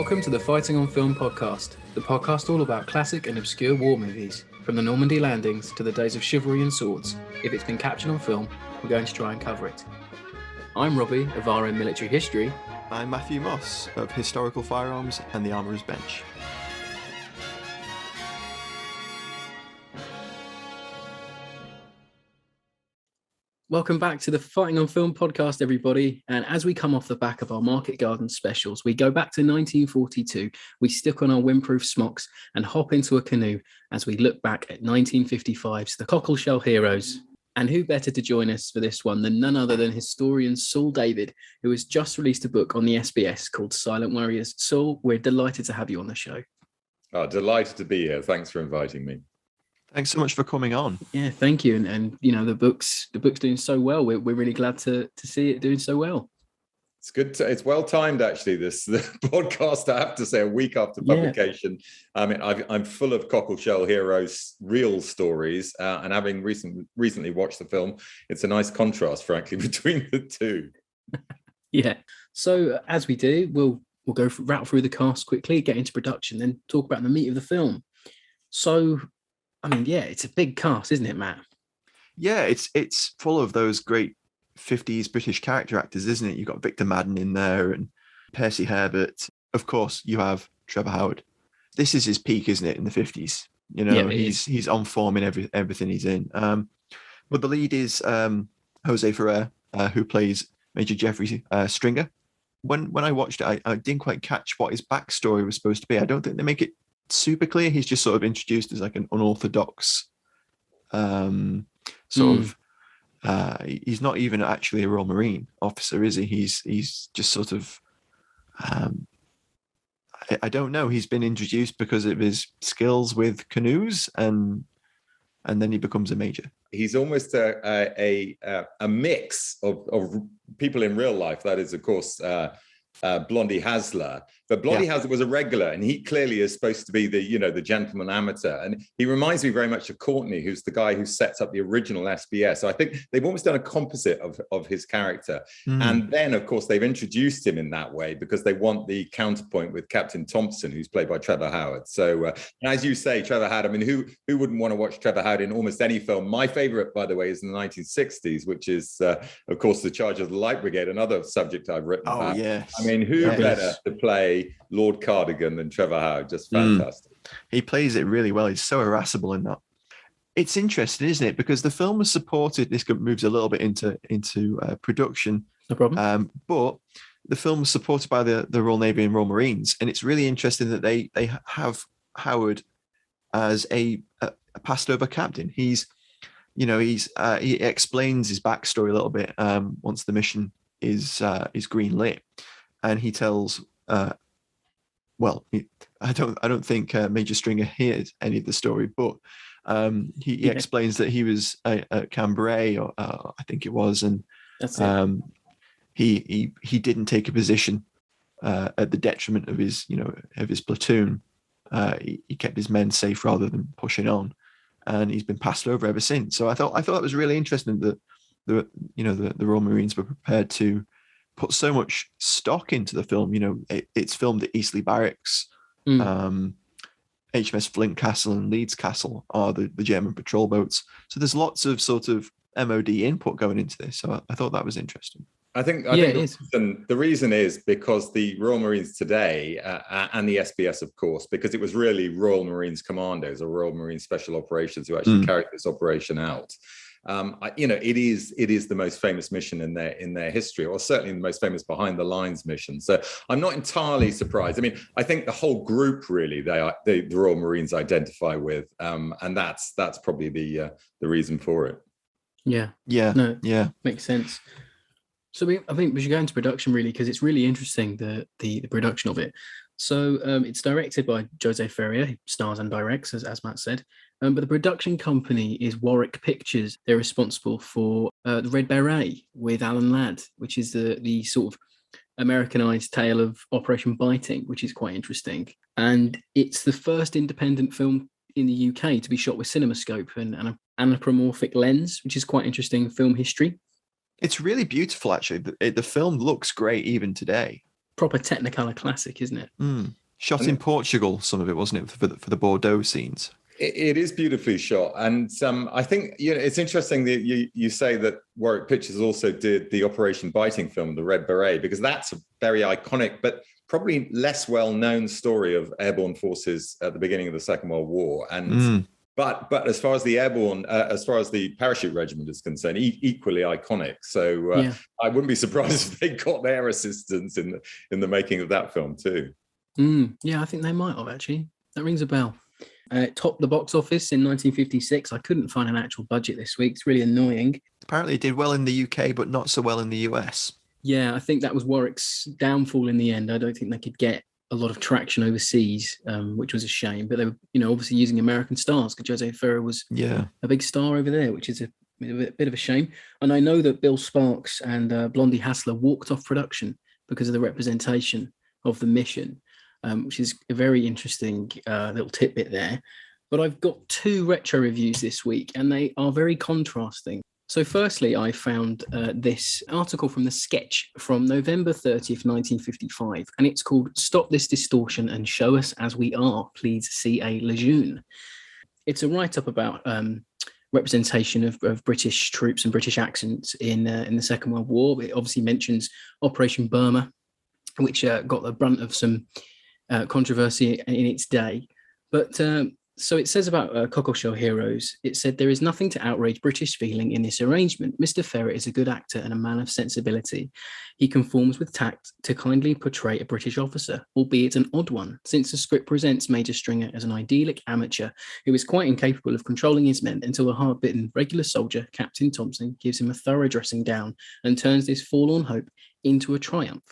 Welcome to the Fighting on Film podcast, the podcast all about classic and obscure war movies, from the Normandy landings to the days of chivalry and swords. If it's been captured on film, we're going to try and cover it. I'm Robbie of RM Military History. I'm Matthew Moss of Historical Firearms and the Armourer's Bench. Welcome back to the Fighting on Film podcast, everybody. And as we come off the back of our Market Garden specials, we go back to 1942, we stick on our windproof smocks and hop into a canoe as we look back at 1955's The Cockleshell Heroes. And who better to join us for this one than none other than historian Saul David, who has just released a book on the SBS called Silent Warriors. Saul, we're delighted to have you on the show. Oh, delighted to be here. Thanks for inviting me. Thanks so much for coming on. Yeah, thank you. And you know, the book's doing so well. We're really glad to see it doing so well. It's good. It's well timed, actually. The podcast, I have to say, a week after publication. Yeah. I mean, I'm full of Cockleshell Heroes real stories, and having recently watched the film, it's a nice contrast, frankly, between the two. Yeah. So as we do, we'll go route through the cast quickly, get into production, then talk about the meat of the film. So, I mean, yeah, it's a big cast, isn't it, Matt? Yeah, it's full of those great 50s British character actors, isn't it? You've got Victor Madden in there and Percy Herbert. Of course, you have Trevor Howard. This is his peak, isn't it, in the 50s? You know, he's on form in everything he's in. But the lead is Jose Ferrer, who plays Major Jeffrey Stringer. When I watched it, I didn't quite catch what his backstory was supposed to be. I don't think they make it super clear. He's just sort of introduced as like an unorthodox he's not even actually a Royal Marine officer, is he? He's just sort of I don't know. He's been introduced because of his skills with canoes, and then he becomes a major. He's almost a mix of people in real life. That is, of course, Blondie Hasler, but Blondie Hasler was a regular, and he clearly is supposed to be the gentleman amateur, and he reminds me very much of Courtney, who's the guy who sets up the original SBS. So I think they've almost done a composite of his character, and then of course they've introduced him in that way because they want the counterpoint with Captain Thompson, who's played by Trevor Howard. So as you say, Trevor Howard, I mean, who wouldn't want to watch Trevor Howard in almost any film? My favorite, by the way, is in the 1960s, which is of course The Charge of the Light Brigade, another subject I've written about. Yes. I mean, who better to play Lord Cardigan than Trevor Howard? Just fantastic. He plays it really well. He's so irascible in that. It's interesting, isn't it? Because the film was supported. This moves a little bit into production. No problem. But the film was supported by the Royal Navy and Royal Marines, and it's really interesting that they have Howard as a passed over captain. He explains his backstory a little bit once the mission is green lit. And he tells, I don't think Major Stringer hears any of the story, but he explains that he was at Cambrai, or I think it was, and that's it. He didn't take a position at the detriment of his platoon. He kept his men safe rather than pushing on, and he's been passed over ever since. So I thought that was really interesting that the Royal Marines were prepared to put so much stock into the film. It's filmed at Eastleigh Barracks. HMS Flint Castle and Leeds Castle are the German patrol boats. So there's lots of sort of MOD input going into this. So I thought that was interesting. I think the reason is because the Royal Marines today and the SBS, of course, because it was really Royal Marines Commandos or Royal Marines Special Operations who actually carried this operation out. It is the most famous mission in their history, or certainly the most famous behind the lines mission. So I'm not entirely surprised. I mean, I think the whole group really the Royal Marines identify with, and that's probably the reason for it. Yeah, makes sense. So I think we should go into production really, because it's really interesting the production of it. So it's directed by Jose Ferrer, who stars and directs, as Matt said. But the production company is Warwick Pictures. They're responsible for The Red Beret with Alan Ladd, which is the sort of Americanized tale of Operation Biting, which is quite interesting. And it's the first independent film in the UK to be shot with CinemaScope and an anamorphic lens, which is quite interesting film history. It's really beautiful, actually. The film looks great even today. proper Technicolor classic, isn't it? Shot in Portugal, some of it, wasn't it, for the Bordeaux scenes? It is beautifully shot, and I think it's interesting that you say that Warwick Pictures also did the Operation Biting film, The Red Beret, because that's a very iconic but probably less well-known story of airborne forces at the beginning of the Second World War. And but as far as the airborne, as far as the parachute regiment is concerned, equally iconic. So I wouldn't be surprised if they got their assistance in the making of that film too. Yeah, I think they might have actually. That rings a bell. Topped the box office in 1956. I couldn't find an actual budget this week. It's really annoying. Apparently it did well in the UK, but not so well in the US. Yeah, I think that was Warwick's downfall in the end. I don't think they could get a lot of traction overseas, which was a shame. But they were, obviously using American stars, because Jose Ferrer was a big star over there, which is a bit of a shame. And I know that Bill Sparks and Blondie Hassler walked off production because of the representation of the mission. Which is a very interesting little tidbit there. But I've got 2 retro reviews this week, and they are very contrasting. So firstly, I found this article from The Sketch from November 30th, 1955, and it's called "Stop This Distortion and Show Us As We Are, Please C.A. Lejeune." It's a write-up about representation of British troops and British accents in the Second World War. It obviously mentions Operation Burma, which got the brunt of some controversy in its day. But so it says about Cockleshell Heroes, it said, "There is nothing to outrage British feeling in this arrangement. Mr. Ferret is a good actor and a man of sensibility. He conforms with tact to kindly portray a British officer, albeit an odd one, since the script presents Major Stringer as an idyllic amateur who is quite incapable of controlling his men until the hard-bitten regular soldier, Captain Thompson, gives him a thorough dressing down and turns this forlorn hope into a triumph.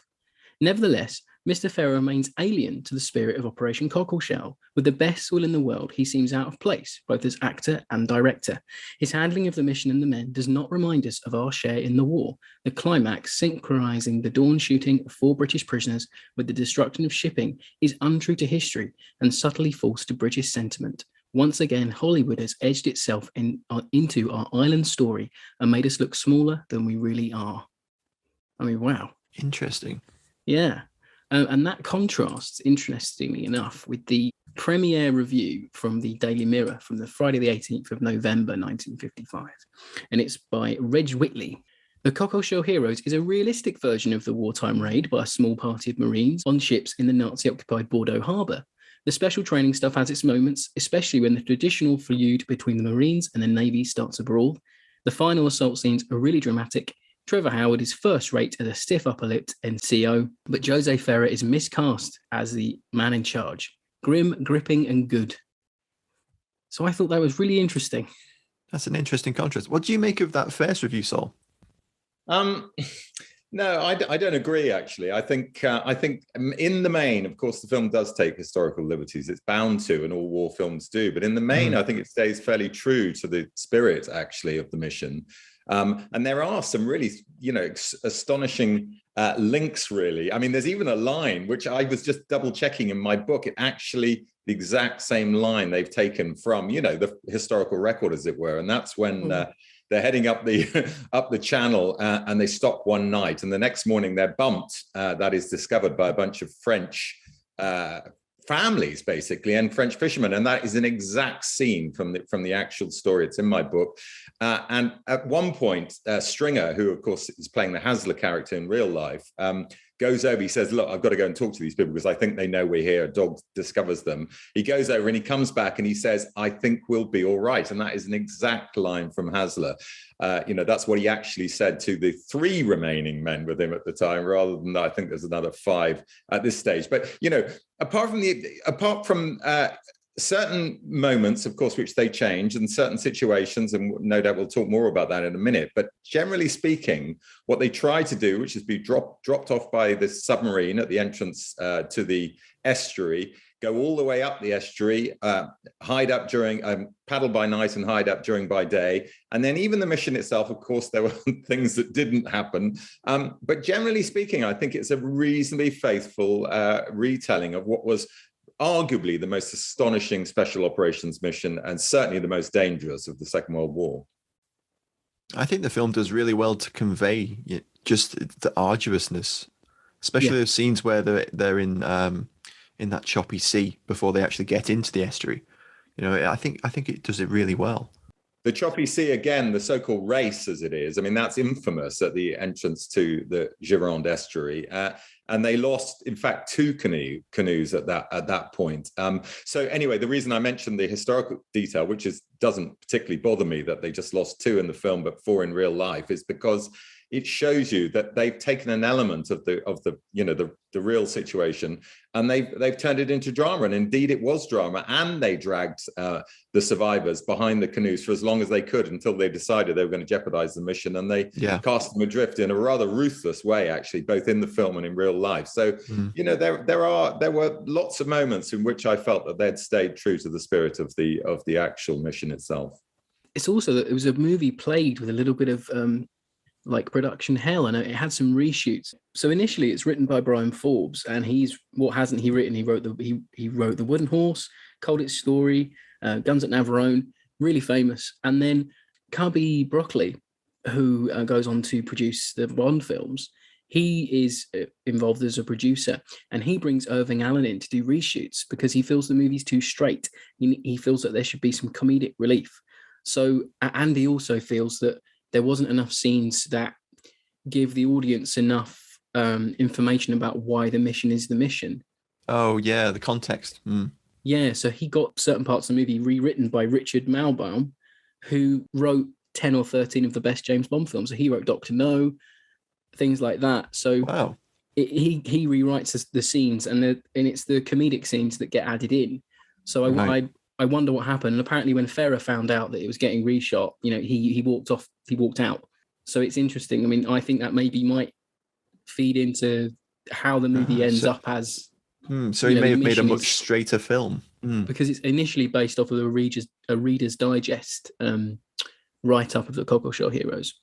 Nevertheless, Mr. Ferrer remains alien to the spirit of Operation Cockleshell. With the best will in the world, he seems out of place, both as actor and director. His handling of the mission and the men does not remind us of our share in the war. The climax, synchronizing the dawn shooting of 4 British prisoners with the destruction of shipping, is untrue to history and subtly false to British sentiment. Once again, Hollywood has edged itself into our island story and made us look smaller than we really are." I mean, wow. Interesting. Yeah. And that contrasts, interestingly enough, with the premiere review from the Daily Mirror from the Friday the 18th of November, 1955. And it's by Reg Whitley. "The Cockleshell Heroes is a realistic version of the wartime raid by a small party of Marines on ships in the Nazi-occupied Bordeaux harbour. The special training stuff has its moments, especially when the traditional feud between the Marines and the Navy starts a brawl. The final assault scenes are really dramatic. Trevor Howard is first rate as a stiff upper-lipped NCO, but Jose Ferrer is miscast as the man in charge. Grim, gripping, and good." So I thought that was really interesting. That's an interesting contrast. What do you make of that first review, Saul? No, I don't agree, actually. I think in the main, of course, the film does take historical liberties. It's bound to, and all war films do. But in the main, I think it stays fairly true to the spirit, actually, of the mission. And there are some really, astonishing links, really. I mean, there's even a line, which I was just double checking in my book. It actually, the exact same line they've taken from, the historical record, as it were. And that's when they're heading up the channel and they stop one night. And the next morning they're bumped. That is discovered by a bunch of French families, basically, and French fishermen, and that is an exact scene from the actual story. It's in my book. And at one point, Stringer, who of course is playing the Hassler character in real life, goes over. He says, "Look, I've got to go and talk to these people because I think they know we're here." A dog discovers them. He goes over and he comes back and he says, "I think we'll be all right." And that is an exact line from Hassler. That's what he actually said to the 3 remaining men with him at the time, rather than, I think there's another 5 at this stage. But apart from certain moments, of course, which they change, and certain situations, and no doubt we'll talk more about that in a minute. But generally speaking, what they try to do, which is be dropped off by this submarine at the entrance to the estuary, go all the way up the estuary, hide up during, paddle by night and hide up during by day. And then even the mission itself, of course, there were things that didn't happen. But generally speaking, I think it's a reasonably faithful retelling of what was arguably the most astonishing special operations mission, and certainly the most dangerous of the Second World War. I think the film does really well to convey just the arduousness especially those scenes where they're in that choppy sea before they actually get into the estuary. You know, I think it does it really well. The choppy sea, again, the so-called race as it is, I mean, that's infamous at the entrance to the Gironde estuary. And they lost, in fact, 2 canoes at that point. So anyway, the reason I mentioned the historical detail, which doesn't particularly bother me that they just lost 2 in the film, but 4 in real life, is because it shows you that they've taken an element of the real situation and they've turned it into drama. And indeed, it was drama. And they dragged the survivors behind the canoes for as long as they could until they decided they were going to jeopardize the mission. And they cast them adrift in a rather ruthless way, actually, both in the film and in real life. So, there were lots of moments in which I felt that they'd stayed true to the spirit of the actual mission itself. It's also that it was a movie played with a little bit of like production hell, and it had some reshoots. So initially it's written by Brian Forbes, and what hasn't he written? He wrote the Wooden Horse, Cold Its Story, Guns at Navarone, really famous. And then Cubby Broccoli, who goes on to produce the Bond films, he is involved as a producer, and he brings Irving Allen in to do reshoots because he feels the movie's too straight. He feels that there should be some comedic relief. So Andy also feels that there wasn't enough scenes that give the audience enough information about why the mission is the mission. Oh, yeah, the context. Yeah, so he got certain parts of the movie rewritten by Richard Malbaum, who wrote 10 or 13 of the best James Bond films. So he wrote Dr. No, things like that. So wow. He rewrites the scenes, and it's the comedic scenes that get added in. So I wonder what happened. And apparently when Ferrer found out that it was getting reshot, he walked out. So it's interesting. I mean, I think that maybe might feed into how the movie ends up as. So he may have made a much straighter film. Because it's initially based off of a Reader's Digest write-up of the Cockleshell Heroes.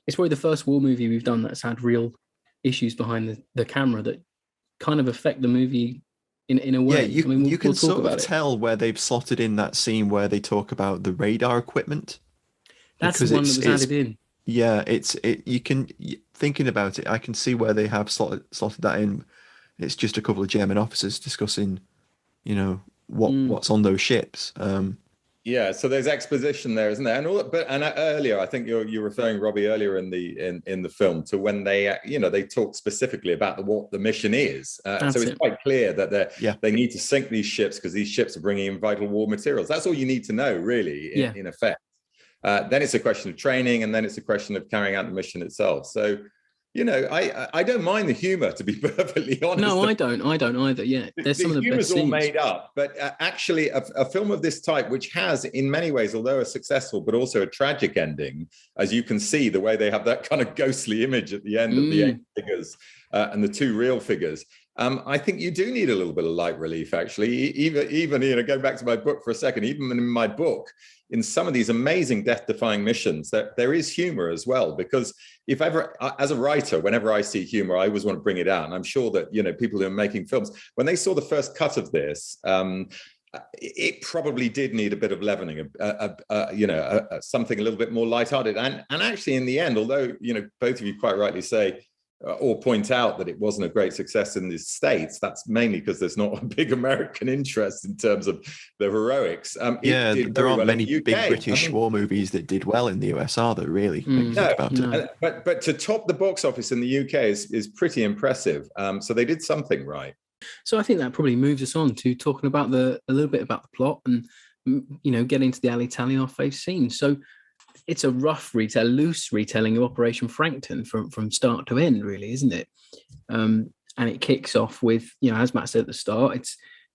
It's probably the first war movie we've done that's had real issues behind the camera that kind of affect the movie in a way. Yeah, you can sort of tell where they've slotted in that scene where they talk about the radar equipment. That's the one that was added in. Yeah, thinking about it, I can see where they have slotted that in. It's just a couple of German officers discussing, what's on those ships. Yeah, so there's exposition there, isn't there? And earlier, I think you're referring, Robbie, earlier in the film to when they they talk specifically about what the mission is. So it's quite clear that they need to sink these ships because these ships are bringing in vital war materials. That's all you need to know, really, in effect. Then it's a question of training, and then it's a question of carrying out the mission itself. So, I don't mind the humor, to be perfectly honest. No, I don't either. Yeah, there's some of the best scenes. The humor's all made up, but actually, a film of this type, which has, in many ways, although a successful but also a tragic ending, as you can see, the way they have that kind of ghostly image at the end of the 8 figures and the 2 real figures. I think you do need a little bit of light relief, actually. Even going back to my book for a second, even in my book, in some of these amazing death-defying missions, there is humor as well. Because if ever, as a writer, whenever I see humor, I always want to bring it out. And I'm sure that people who are making films, when they saw the first cut of this, it probably did need a bit of leavening, something a little bit more lighthearted. And actually, in the end, although both of you quite rightly say, or point out that it wasn't a great success in the States, that's mainly because there's not a big American interest in terms of the heroics. There aren't many big British war movies that did well in the US, are there, really? No. But to top the box office in the UK is pretty impressive. So they did something right. So I think that probably moves us on to talking about a little bit about the plot and, get into the Ali Taliar face scene. So it's a loose retelling of Operation Frankton from start to end, really, isn't it? And it kicks off with, as Matt said at the start,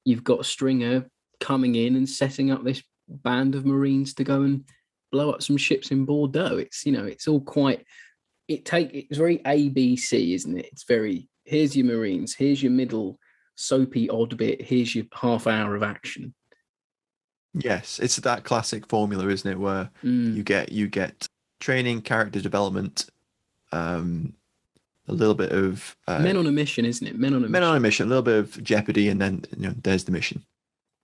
you've got Stringer coming in and setting up this band of Marines to go and blow up some ships in Bordeaux. It's all quite. It's very ABC, isn't it? It's very, here's your Marines, here's your middle soapy odd bit, here's your half hour of action. Yes, it's that classic formula, isn't it, where you get training, character development, a little bit of men on a mission, isn't it? Men on a mission, a little bit of jeopardy, and then there's the mission.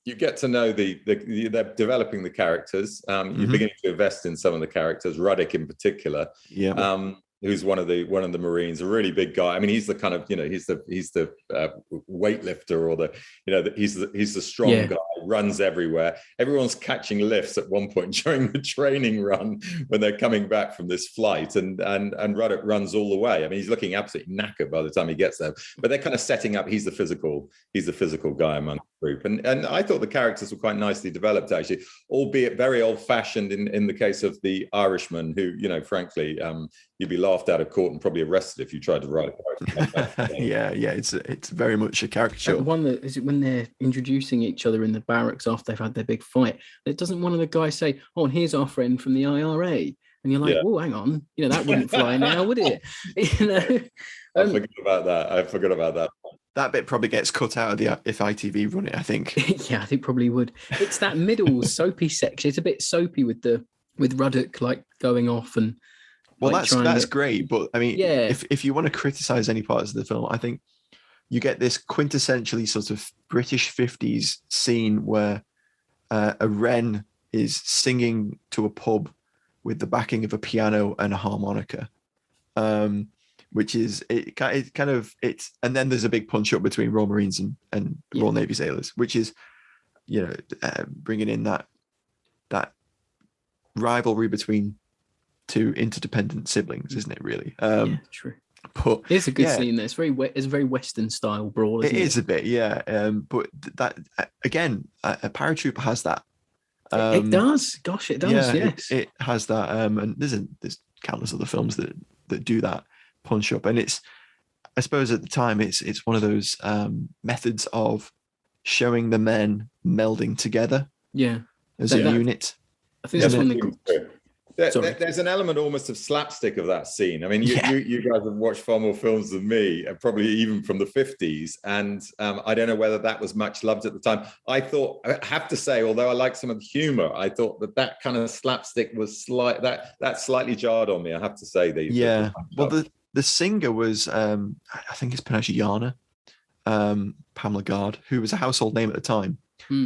You get to know they're developing the characters. You're beginning to invest in some of the characters, Ruddick in particular. Yeah. who's one of the Marines, a really big guy. I mean, he's the kind of, he's the weightlifter, or he's the strong guy, runs everywhere. Everyone's catching lifts at one point during the training run when they're coming back from this flight, and Ruddock runs all the way. I mean, he's looking absolutely knackered by the time he gets there. But they're kind of setting up. He's the physical guy among the group, and I thought the characters were quite nicely developed, actually, albeit very old-fashioned in the case of the Irishman, who, frankly, you'd be laughed out of court and probably arrested if you tried to write a character. It's very much a caricature. The one that is it when they're introducing each other in the barracks after they've had their big fight. Doesn't one of the guys say, "Oh, and here's our friend from the IRA," and you're like, "Oh, hang on, that wouldn't fly now, would it?" I forgot about that. That bit probably gets cut out of if ITV run it, I think. Yeah, I think probably would. It's that middle soapy section. It's a bit soapy with Ruddock like going off and. Well, that's great, but I mean, if you want to criticize any parts of the film, I think you get this quintessentially sort of British 50s scene where a wren is singing to a pub with the backing of a piano and a harmonica, which is and then there's a big punch up between Royal Marines and Royal Navy sailors, which is bringing in that rivalry between two interdependent siblings, isn't it? Really, true. But it's a good scene. There, it's a very Western style brawl. Isn't it is a bit, but that again, a paratrooper has that. It does. Gosh, it does. Yes, it has that. And there's countless other films that do that punch up, and it's, I suppose at the time, it's one of those methods of showing the men melding together. Yeah, as a unit. I think that's one of the. There's an element almost of slapstick of that scene. I mean, you guys have watched far more films than me, probably even from the 50s. And I don't know whether that was much loved at the time. I have to say, although I like some of the humor, I thought that kind of slapstick was that slightly jarred on me, I have to say. Well, the singer was, I think it's pronounced Yana, Pamela Gard, who was a household name at the time.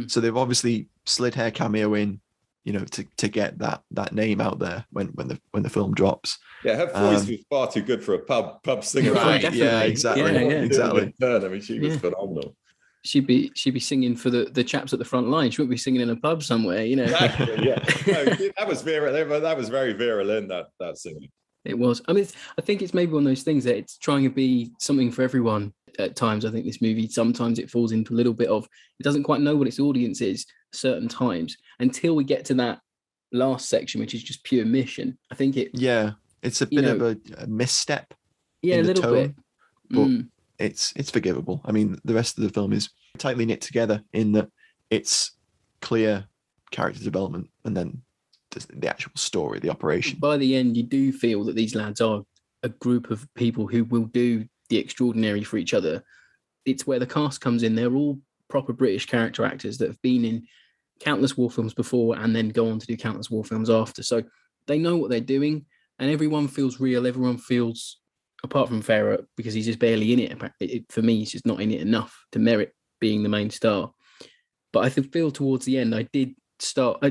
So they've obviously slid her cameo in, to get that name out there when the film drops. Yeah, her voice was far too good for a pub singer. Right, yeah, exactly. Exactly. I mean, she was phenomenal. She'd be singing for the chaps at the front line. She wouldn't be singing in a pub somewhere, Exactly, yeah. No, that was very Vera Lynn, that singing. It was. I mean, I think it's maybe one of those things that it's trying to be something for everyone at times. I think this movie, sometimes it falls into a little bit of, it doesn't quite know what its audience is certain times until we get to that last section, which is just pure mission. I think it's a bit of a misstep. Yeah, a little tone, bit. But it's forgivable. I mean, the rest of the film is tightly knit together in that it's clear character development and then the actual story, the operation. By the end, you do feel that these lads are a group of people who will do the extraordinary for each other. It's where the cast comes in. They're all proper British character actors that have been in countless war films before and then go on to do countless war films after. So they know what they're doing and everyone feels real. Everyone feels, apart from Farah, because he's just barely in it. For me, he's just not in it enough to merit being the main star. But I feel towards the end, I did start...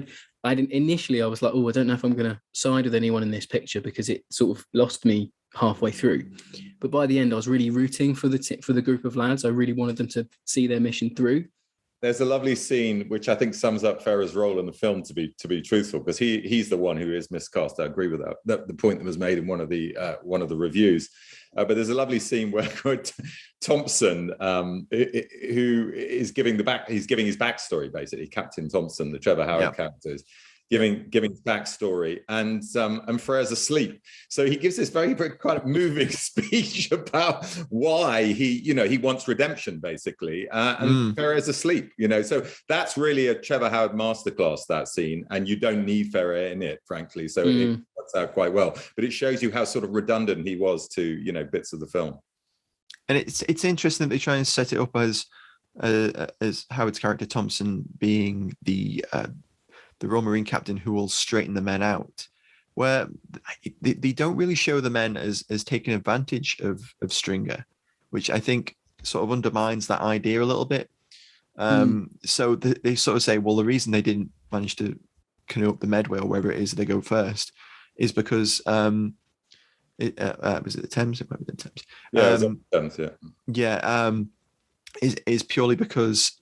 I didn't initially. I was like, "Oh, I don't know if I'm going to side with anyone in this picture," because it sort of lost me halfway through. But by the end, I was really rooting for the group of lads. I really wanted them to see their mission through. There's a lovely scene which I think sums up Farah's role in the film. To be truthful, because he's the one who is miscast. I agree with that. The point that was made in one of the reviews. But there's a lovely scene where Thompson, who is giving his backstory, basically, Captain Thompson, the Trevor Howard character, is giving his backstory, and Frere's asleep. So he gives this very, very kind of moving speech about why he wants redemption, basically, and Frere's asleep. So that's really a Trevor Howard masterclass, that scene, and you don't need Frere in it, frankly. So it works out quite well, but it shows you how sort of redundant he was to bits of the film. And it's interesting that they try and set it up as Howard's character Thompson being the Royal Marine captain who will straighten the men out, where they don't really show the men as taking advantage of Stringer, which I think sort of undermines that idea a little bit. So they sort of say, well, the reason they didn't manage to canoe up the Medway or wherever it is they go first is because Was it the Thames? It might be the Thames. Yeah, it was on the Thames, is purely because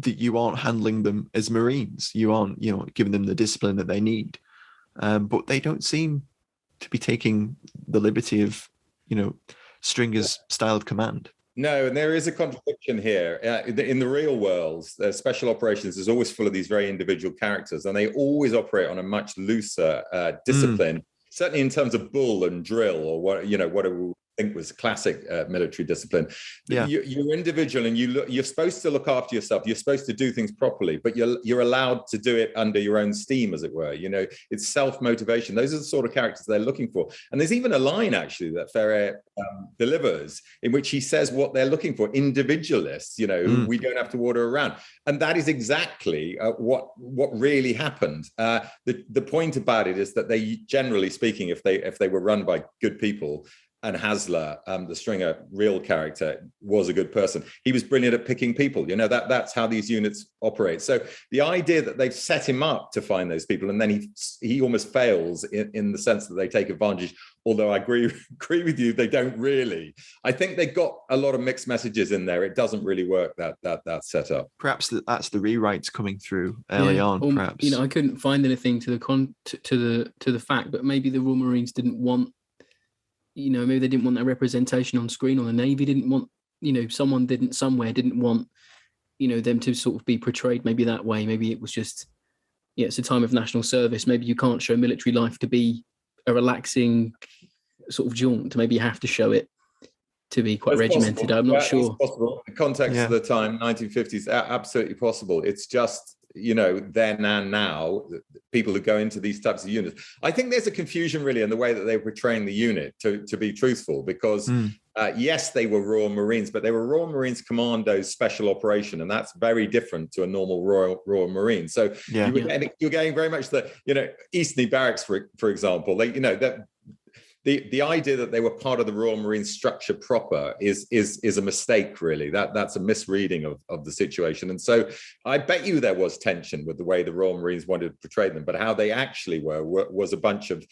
you aren't handling them as Marines. You aren't, giving them the discipline that they need. But they don't seem to be taking the liberty of, Stringer's style of command. No, and there is a contradiction here. In the real world, special operations is always full of these very individual characters, and they always operate on a much looser discipline. Certainly in terms of bull and drill, or what we think was classic military discipline. Yeah. You're individual, and you're supposed to look after yourself. You're supposed to do things properly, but you're allowed to do it under your own steam, as it were. It's self-motivation. Those are the sort of characters they're looking for. And there's even a line actually that Ferrier delivers in which he says what they're looking for: individualists, who we don't have to order around. And that is exactly what really happened. The point about it is that they, generally speaking, if they were run by good people, and Hasler, the Stringer real character, was a good person. He was brilliant at picking people. That's how these units operate. So the idea that they've set him up to find those people, and then he almost fails in the sense that they take advantage. Although I agree with you, they don't really. I think they got a lot of mixed messages in there. It doesn't really work, that setup. Perhaps that's the rewrites coming through early on. Perhaps I couldn't find anything to the fact, but maybe the Royal Marines didn't want. Maybe they didn't want that representation on screen, or the Navy didn't want, someone didn't want, them to sort of be portrayed maybe that way. Maybe it was just, it's a time of national service. Maybe you can't show military life to be a relaxing sort of jaunt. Maybe you have to show it to be quite regimented. Possible. I'm not sure. Possible. The context of the time, 1950s, absolutely possible. It's just, then and now, people who go into these types of units. I think there's a confusion really in the way that they were portraying the unit, to be truthful, because yes, they were Royal Marines, but they were Royal Marines Commandos Special Operation, and that's very different to a normal Royal Marine. So you're getting very much the, Eastney Barracks, for example, the idea that they were part of the Royal Marine structure proper is a mistake, really. That's a misreading of the situation. And so I bet you there was tension with the way the Royal Marines wanted to portray them, but how they actually was a bunch of,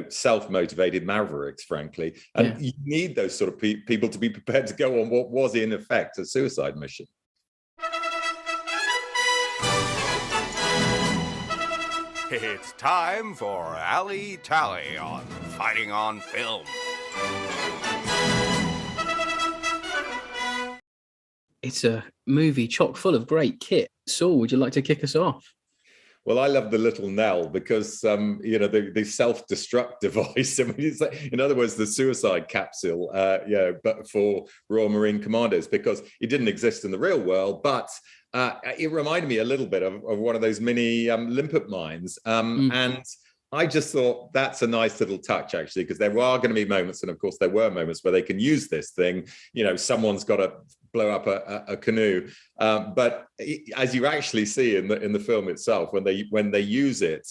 self-motivated mavericks, frankly. And you need those sort of people to be prepared to go on what was in effect a suicide mission. It's time for Alley Tally on Fighting on Film. It's a movie chock full of great kit. Saul, would you like to kick us off? Well, I love the little Nell because, the self-destruct device. I mean, it's like, in other words, the suicide capsule, but for Royal Marine Commandos, because it didn't exist in the real world, but it reminded me a little bit of one of those mini limpet mines. And I just thought that's a nice little touch, actually, because there are going to be moments, and of course there were moments where they can use this thing. Someone's got to blow up a canoe, but as you actually see in the film itself, when they use it,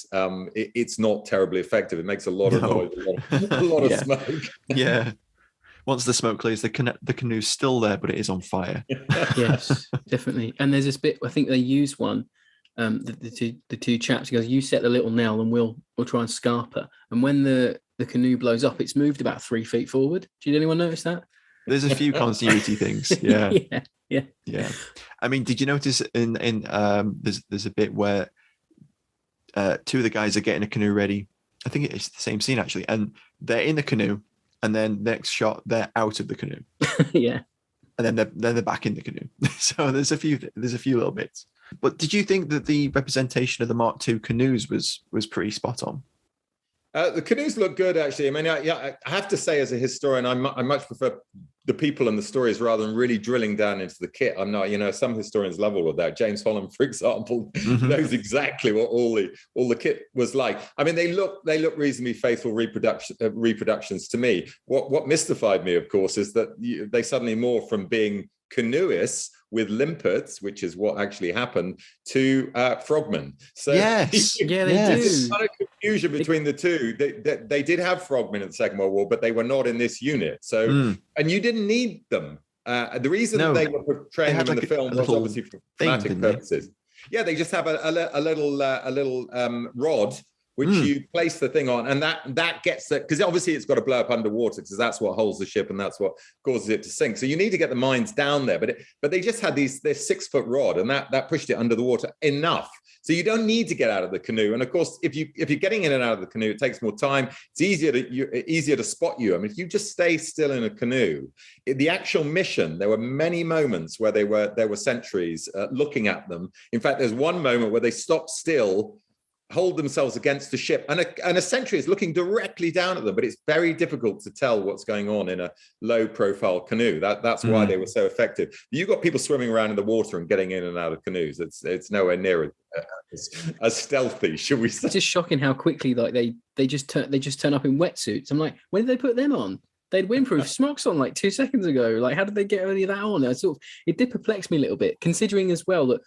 it's not terribly effective. It makes a lot of noise, a lot of smoke. Yeah. Once the smoke clears, the canoe's still there, but it is on fire. Yes, definitely. And there's this bit, I think they use one. The two chaps goes, you set the little Nell and we'll try and scarp her. And when the canoe blows up, it's moved about 3 feet forward. Did anyone notice that? There's a few continuity things. Yeah. Yeah. I mean, did you notice in there's a bit where two of the guys are getting a canoe ready? I think it's the same scene actually, and they're in the canoe, and then next shot they're out of the canoe. Yeah. And then they're back in the canoe. So there's a few little bits. But did you think that the representation of the Mark II canoes was pretty spot on? The canoes look good, actually. I mean, I have to say, as a historian, I much prefer the people and the stories rather than really drilling down into the kit. I'm not, some historians love all of that. James Holland, for example, knows exactly what all the kit was like. I mean, they look reasonably faithful reproductions to me. What mystified me, of course, is that they suddenly morph from being canoeists with limpets, which is what actually happened, to frogmen. So yes, they do. There's a lot of confusion between the two. They did have frogmen in the Second World War, but they were not in this unit. So, and you didn't need them. The reason they were portraying them in the film was obviously for thematic purposes. Yeah, they just have a little rod which you place the thing on, and that gets it, because obviously it's got to blow up underwater, because that's what holds the ship and that's what causes it to sink. So you need to get the mines down there, but they just had this 6-foot rod, and that pushed it under the water enough. So you don't need to get out of the canoe. And of course, if you're getting in and out of the canoe, it takes more time. It's easier to spot you. I mean, if you just stay still in a canoe, the actual mission, there were many moments where there were sentries looking at them. In fact, there's one moment where they stop still, hold themselves against the ship, and a sentry is looking directly down at them, but it's very difficult to tell what's going on in a low profile canoe. That's why they were so effective. You've got people swimming around in the water and getting in and out of canoes. It's nowhere near as stealthy, should we say. It's just shocking how quickly like they just turn up in wetsuits. I'm like, when did they put them on? They had windproof smocks on like 2 seconds ago. Like, how did they get any of that on? It did perplex me a little bit, considering as well that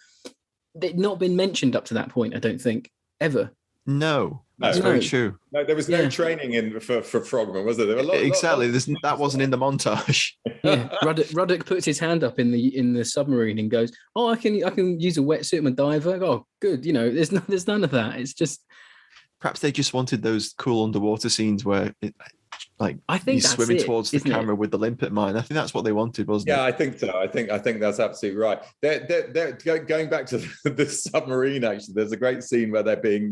they'd not been mentioned up to that point, I don't think. Ever. No, that's very true. No, there was no training for frogmen, was there? There were exactly. That wasn't in the montage. Yeah, Ruddock puts his hand up in the submarine and goes, "Oh, I can use a wetsuit. I'm a diver." Oh, good. There's none of that. It's just perhaps they just wanted those cool underwater scenes where I think you're swimming towards the camera with the limpet mine. I think that's what they wanted, wasn't it? Yeah, I think so. I think that's absolutely right. They're going back to the submarine. Actually, there's a great scene where they're being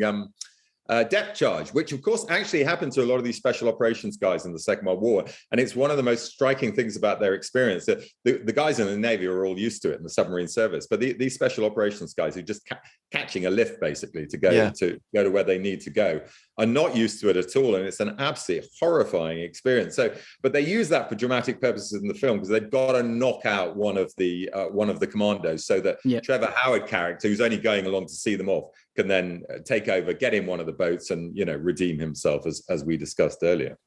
depth charged, which of course actually happened to a lot of these special operations guys in the Second World War, and it's one of the most striking things about their experience. The guys in the Navy are all used to it in the submarine service, but these special operations guys who just catching a lift basically to go to where they need to go are not used to it at all, and it's an absolutely horrifying experience. So, but they use that for dramatic purposes in the film, because they've got to knock out one of the commandos, so that Trevor Howard character, who's only going along to see them off, can then take over, get in one of the boats, and redeem himself, as we discussed earlier.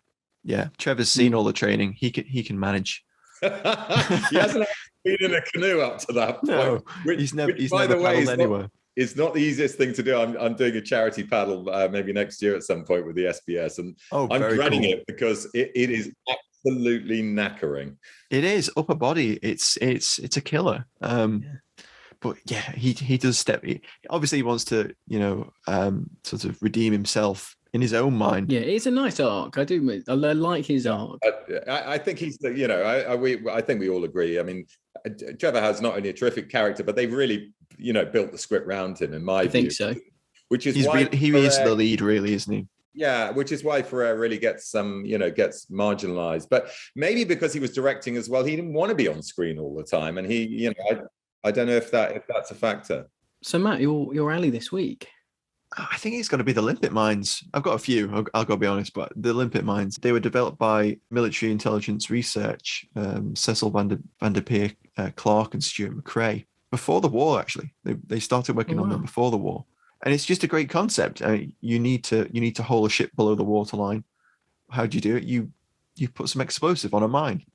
Yeah, Trevor's seen all the training. He can manage. He hasn't been in a canoe up to that point. No, he's never paddled anywhere. It's not the easiest thing to do. I'm doing a charity paddle maybe next year at some point with the SBS, and I'm dreading it because it is absolutely knackering. It is upper body. It's a killer. But yeah, he does step. Obviously, he wants to sort of redeem himself in his own mind. Yeah, it's a nice arc. I like his arc. I think he's I think we all agree. I mean, Trevor has not only a terrific character, but they've really built the script around him, in my view. I think so. Which is he is the lead, really, isn't he? Yeah, which is why Ferrer really gets gets marginalized. But maybe because he was directing as well, he didn't want to be on screen all the time, and he I don't know if that's a factor. So Matt, your alley this week? I think it's going to be the limpet mines. I've got a few, I'll go be honest, but the limpet mines, they were developed by Military Intelligence Research, Cecil van der Peer Clark and Stuart McRae. Before the war, actually. They started working on them before the war. And it's just a great concept. You need to haul a ship below the waterline. How do you do it? You put some explosive on a mine.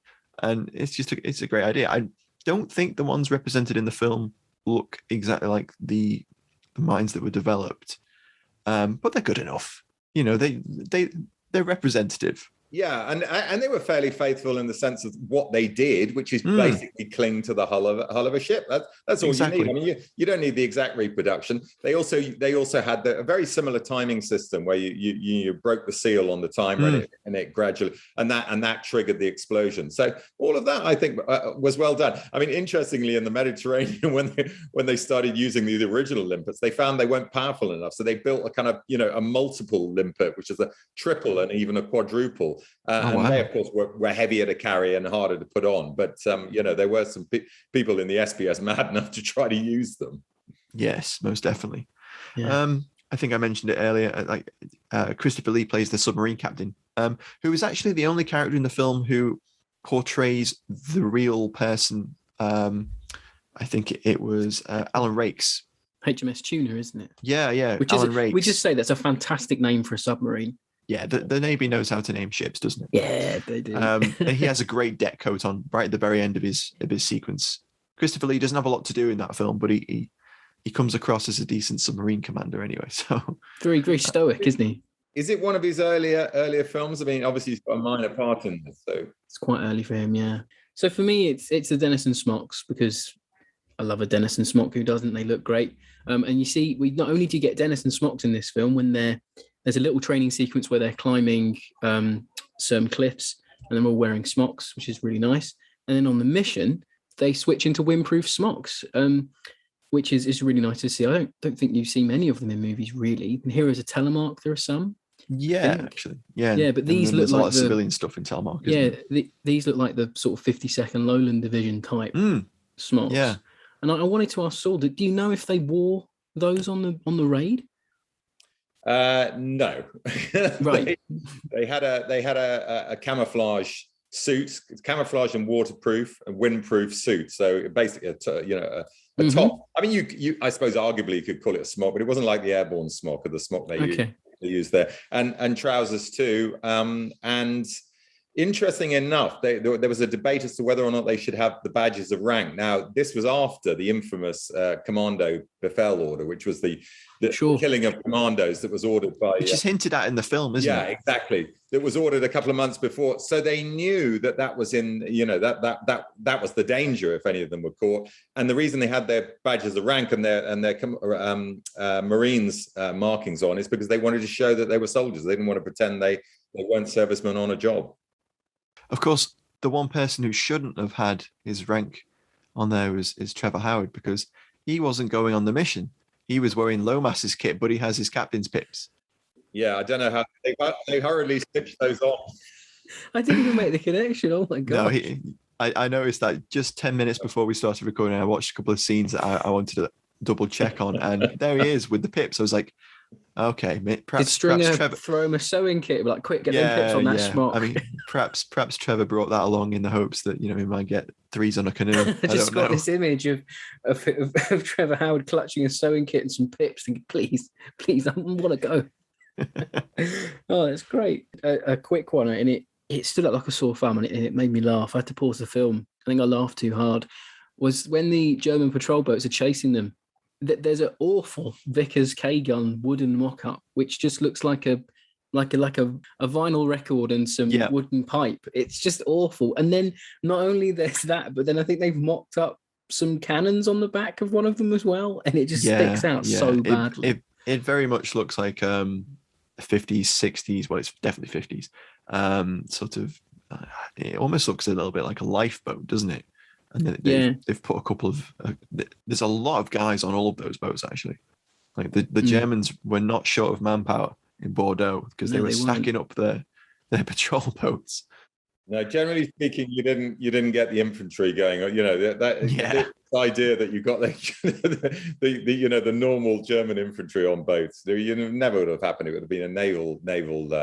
And it's a great idea. I don't think the ones represented in the film look exactly like the mines that were developed. But they're good enough. They're representative. Yeah, and they were fairly faithful in the sense of what they did, which is basically cling to the hull of a ship. That's all you need. I mean, you don't need the exact reproduction. They also had a very similar timing system where you broke the seal on the timer and it gradually and that triggered the explosion. So all of that, I think, was well done. I mean, interestingly, in the Mediterranean, when they started using the original limpets, they found they weren't powerful enough, so they built a kind of a multiple limpet, which is a triple and even a quadruple. They, of course, were heavier to carry and harder to put on. But, there were some people in the SBS mad enough to try to use them. Yes, most definitely. Yeah. I think I mentioned it earlier. Christopher Lee plays the submarine captain, who is actually the only character in the film who portrays the real person. I think it was Alan Rakes. HMS Tuna, isn't it? Yeah. Rakes. We just say that's a fantastic name for a submarine. Yeah, the Navy knows how to name ships, doesn't it? Yeah, they do. And he has a great deck coat on right at the very end of his sequence. Christopher Lee doesn't have a lot to do in that film, but he comes across as a decent submarine commander anyway. So very stoic, isn't he? Is it one of his earlier films? I mean, obviously he's got a minor part in this, so it's quite early for him. Yeah. So for me, it's the Denison smocks, because I love a Denison smock. Who doesn't? They look great. And you see, we not only do you get Denison smocks in this film when they're there's a little training sequence where they're climbing some cliffs, and they're all wearing smocks, which is really nice. And then on the mission, they switch into windproof smocks, which is really nice to see. I don't think you've seen many of them in movies, really. In Heroes of Telemark, there are some. Yeah, actually. Yeah, but these look like a lot of of civilian stuff in Telemark. These look like the sort of 52nd Lowland Division type smocks. Yeah. And I wanted to ask Saul, do you know if they wore those on the raid? No. Right. they had a camouflage suit, camouflage and waterproof and windproof suit. So basically, a top. I mean, you I suppose arguably you could call it a smock, but it wasn't like the airborne smock or the smock they used there, and trousers too. And interesting enough, there was a debate as to whether or not they should have the badges of rank. Now, this was after the infamous Commando Befehl order, which was the killing of commandos that was ordered by... Which is hinted at in the film, isn't it? Yeah, exactly. That was ordered a couple of months before. So they knew that was in, that was the danger if any of them were caught. And the reason they had their badges of rank and their Marines markings on is because they wanted to show that they were soldiers. They didn't want to pretend they weren't servicemen on a job. Of course, the one person who shouldn't have had his rank on there is Trevor Howard, because he wasn't going on the mission. He was wearing Lomas's kit, but he has his captain's pips. Yeah, I don't know how they hurriedly stitched those on. I didn't even make the connection. Oh my god! No, I noticed that just 10 minutes before we started recording. I watched a couple of scenes that I wanted to double check on, and there he is with the pips. I was like, okay, perhaps Trevor throw him a sewing kit, like quick, get them pips on that smock. I mean, perhaps Trevor brought that along in the hopes that he might get threes on a canoe. I just got this image of Trevor Howard clutching a sewing kit and some pips, thinking, please, I want to go. Oh, that's great. A quick one, and it stood up like a sore thumb, and it made me laugh. I had to pause the film. I think I laughed too hard. Was when the German patrol boats are chasing them. There's an awful Vickers K-gun wooden mock-up, which just looks like a vinyl record and some wooden pipe. It's just awful. And then not only there's that, but then I think they've mocked up some cannons on the back of one of them as well, and it just sticks out so badly. It very much looks like 50s, 60s. Well, it's definitely 50s. Sort of. It almost looks a little bit like a lifeboat, doesn't it? And they've put a couple of... there's a lot of guys on all of those boats, actually. Like the Germans were not short of manpower in Bordeaux because they were stacking up their patrol boats. No, generally speaking, you didn't get the infantry going. The idea that you got the normal German infantry on boats. Never would have happened. It would have been a naval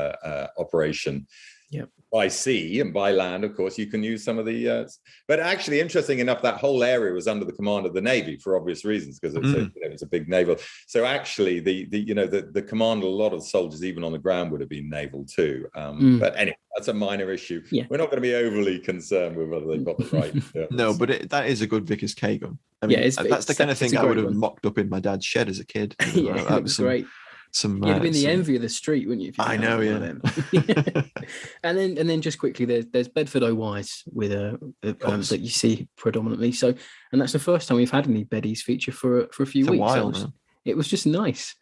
operation. Yep. By sea and by land, of course, you can use some of the. But actually, interesting enough, that whole area was under the command of the Navy for obvious reasons, because it's a big naval. So actually, the command of a lot of the soldiers, even on the ground, would have been naval too. But anyway, that's a minor issue. Yeah. We're not going to be overly concerned with whether they've got the right. No, but that is a good Vickers K gun. I mean, that's the kind of thing I would have mocked up in my dad's shed as a kid. That was great. You'd have been the envy of the street, wouldn't you? I know, yeah. and then just quickly, there's Bedford OYs with that you see predominantly. So, and that's the first time we've had any Beddies feature for a few weeks. While, it was just nice.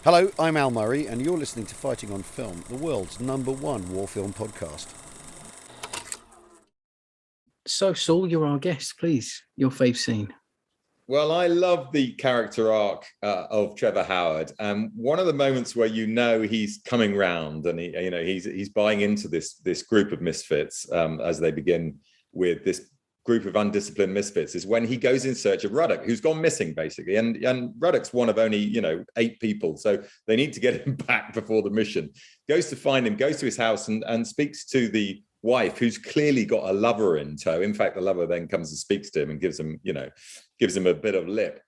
Hello, I'm Al Murray, and you're listening to Fighting on Film, the world's #1 war film podcast. So, Saul, you're our guest. Please, your fave scene. Well, I love the character arc of Trevor Howard. One of the moments where he's coming round and he's buying into this group of misfits as they begin with this group of undisciplined misfits is when he goes in search of Ruddock, who's gone missing basically, and Ruddock's one of only 8 people, so they need to get him back before the mission. Goes to find him, goes to his house and speaks to the wife, who's clearly got a lover in tow. In fact, the lover then comes and speaks to him and gives him a bit of lip.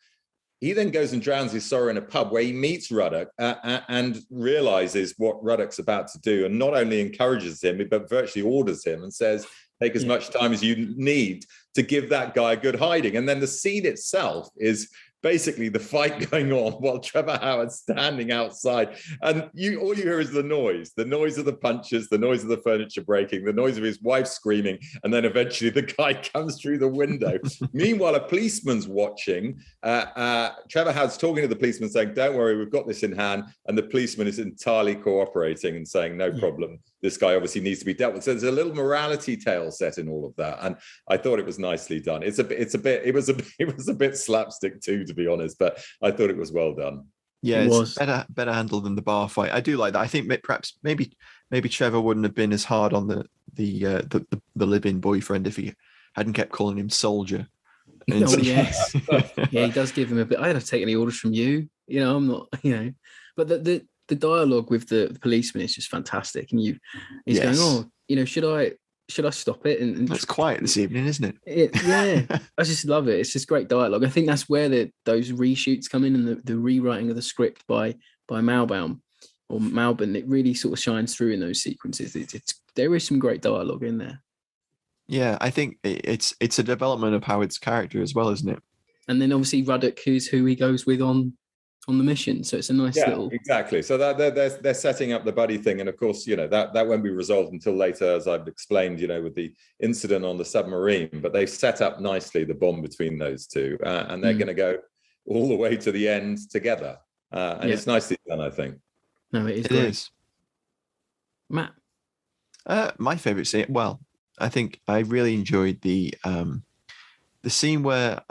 He then goes and drowns his sorrow in a pub where he meets Ruddock and realizes what Ruddock's about to do, and not only encourages him, but virtually orders him and says, take as much time as you need to give that guy a good hiding. And then the scene itself is basically the fight going on while Trevor Howard's standing outside. And all you hear is the noise of the punches, the noise of the furniture breaking, the noise of his wife screaming. And then eventually the guy comes through the window. Meanwhile, a policeman's watching. Trevor Howard's talking to the policeman saying, don't worry, we've got this in hand. And the policeman is entirely cooperating and saying, no problem. This guy obviously needs to be dealt with. So there's a little morality tale set in all of that. And I thought it was nicely done. It was a bit slapstick too, to be honest, but I thought it was well done. Yeah, it's better handled than the bar fight. I do like that. I think perhaps maybe Trevor wouldn't have been as hard on the live-in boyfriend if he hadn't kept calling him soldier. Oh, yes. Yeah, he does give him a bit. I don't take any orders from you. I'm not, but the dialogue with the policeman is just fantastic. And he's going, oh, should I stop it? And it's quiet this evening, isn't it? Yeah, I just love it. It's just great dialogue. I think that's where those reshoots come in, and the rewriting of the script by Malbaum. It really sort of shines through in those sequences. There is some great dialogue in there. Yeah, I think it's a development of Howard's character as well, isn't it? And then obviously Ruddock, who's who he goes with on the mission, so it's a nice little. Exactly. So that they're setting up the buddy thing, and of course, that won't be resolved until later, as I've explained, with the incident on the submarine. But they've set up nicely the bond between those two, and they're going to go all the way to the end together, and it's nicely done, I think. No, it is. It is. Matt, my favorite scene. Well, I think I really enjoyed the scene where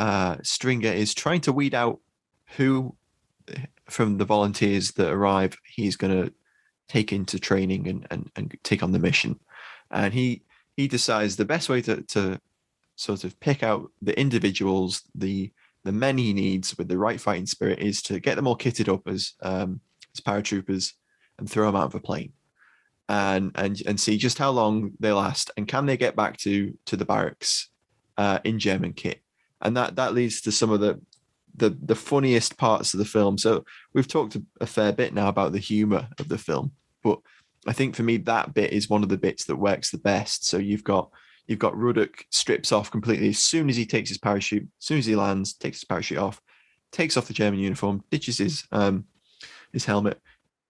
Stringer is trying to weed out who from the volunteers that arrive he's going to take into training and take on the mission. And he decides the best way to sort of pick out the individuals, the men he needs with the right fighting spirit, is to get them all kitted up as paratroopers and throw them out of a plane and see just how long they last, and can they get back to the barracks in German kit. And that leads to some of the funniest parts of the film. So we've talked a fair bit now about the humor of the film, but I think for me that bit is one of the bits that works the best. So you've got Ruddock strips off completely as soon as he takes his parachute, as soon as he lands, takes his parachute off, takes off the German uniform, ditches his helmet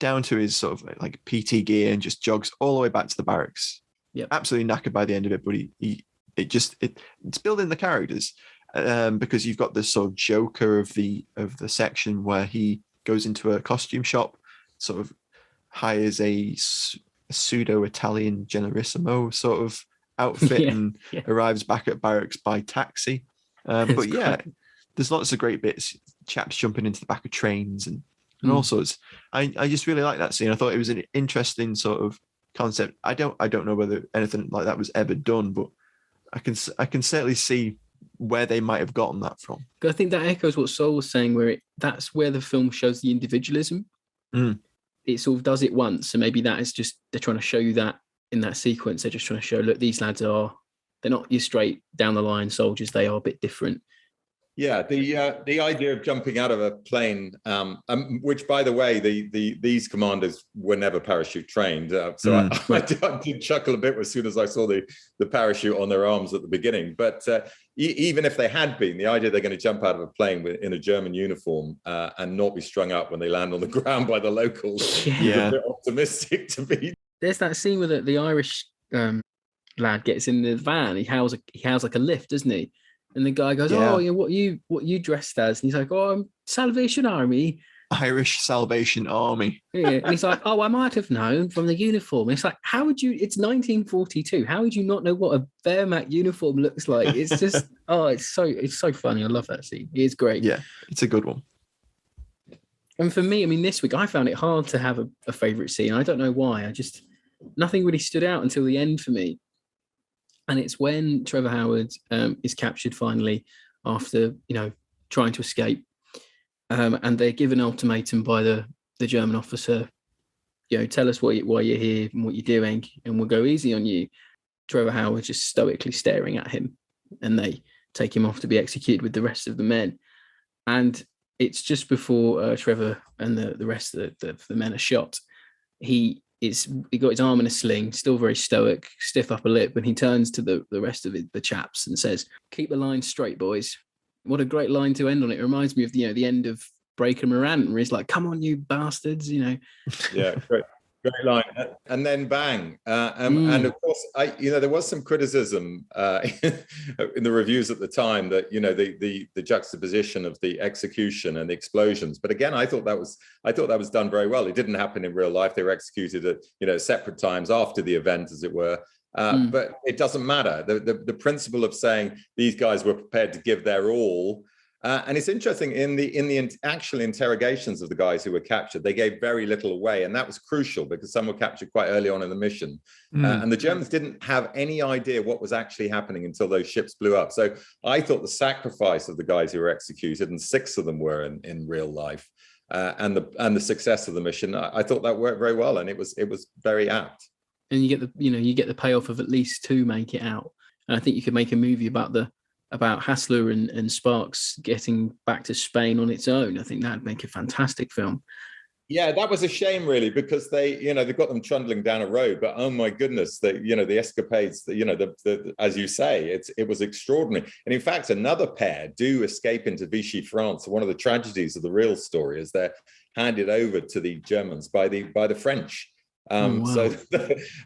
down to his sort of like PT gear, and just jogs all the way back to the barracks. Yeah, absolutely knackered by the end of it, but it's building the characters. Because you've got this sort of joker of the section where he goes into a costume shop, sort of hires a pseudo Italian generissimo sort of outfit, and arrives back at barracks by taxi. But yeah, there's lots of great bits. Chaps jumping into the back of trains and all sorts. I just really like that scene. I thought it was an interesting sort of concept. I don't know whether anything like that was ever done, but I can certainly see where they might have gotten that from. I think that echoes what Saul was saying, where that's where the film shows the individualism. It sort of does it once, so maybe that is just they're trying to show you that in that sequence. They're just trying to show, look, these lads they're not your straight down the line soldiers. They are a bit different. Yeah, the idea of jumping out of a plane, which, by the way, these commanders were never parachute trained. So I did chuckle a bit as soon as I saw the parachute on their arms at the beginning. But even if they had been, the idea they're going to jump out of a plane in a German uniform and not be strung up when they land on the ground by the locals is a bit optimistic to be. There's that scene where the Irish lad gets in the van. He howls like a lift, doesn't he? And the guy goes, "Oh, yeah, what you dressed as?" And he's like, "Oh, I'm Salvation Army." Irish Salvation Army. Yeah. And he's like, "Oh, I might have known from the uniform." And it's like, how would you? It's 1942. How would you not know what a Wehrmacht uniform looks like? It's just, it's so funny. I love that scene. It's great. Yeah, it's a good one. And for me, I mean, this week I found it hard to have a favorite scene. I don't know why. Nothing really stood out until the end for me. And it's when Trevor Howard is captured finally after, trying to escape. And they're given an ultimatum by the German officer, tell us why you're here and what you're doing, and we'll go easy on you. Trevor Howard just stoically staring at him, and they take him off to be executed with the rest of the men. And it's just before Trevor and the rest of the men are shot. He got his arm in a sling, still very stoic, stiff upper lip, and he turns to the rest of the chaps and says, "Keep the line straight, boys. What a great line to end on. It reminds me of the end of Breaker Morant, where he's like, "Come on, you bastards," Yeah, great line. And then bang. And of course, there was some criticism in the reviews at the time that the juxtaposition of the execution and the explosions. But again, I thought that was done very well. It didn't happen in real life. They were executed at separate times after the event, as it were. But it doesn't matter. The principle of saying these guys were prepared to give their all. And it's interesting, in the actual interrogations of the guys who were captured, they gave very little away. And that was crucial because some were captured quite early on in the mission. And the Germans didn't have any idea what was actually happening until those ships blew up. So I thought the sacrifice of the guys who were executed, and 6 of them were in real life, and the success of the mission, I thought that worked very well. And it was very apt. And you get the payoff of at least 2 make it out. And I think you could make a movie about Hassler and Sparks getting back to Spain on its own. I think that'd make a fantastic film. Yeah, that was a shame, really, because they got them trundling down a road. But oh my goodness, the escapades, as you say, it was extraordinary. And in fact, another pair do escape into Vichy, France. One of the tragedies of the real story is they're handed over to the Germans by the French. Wow. So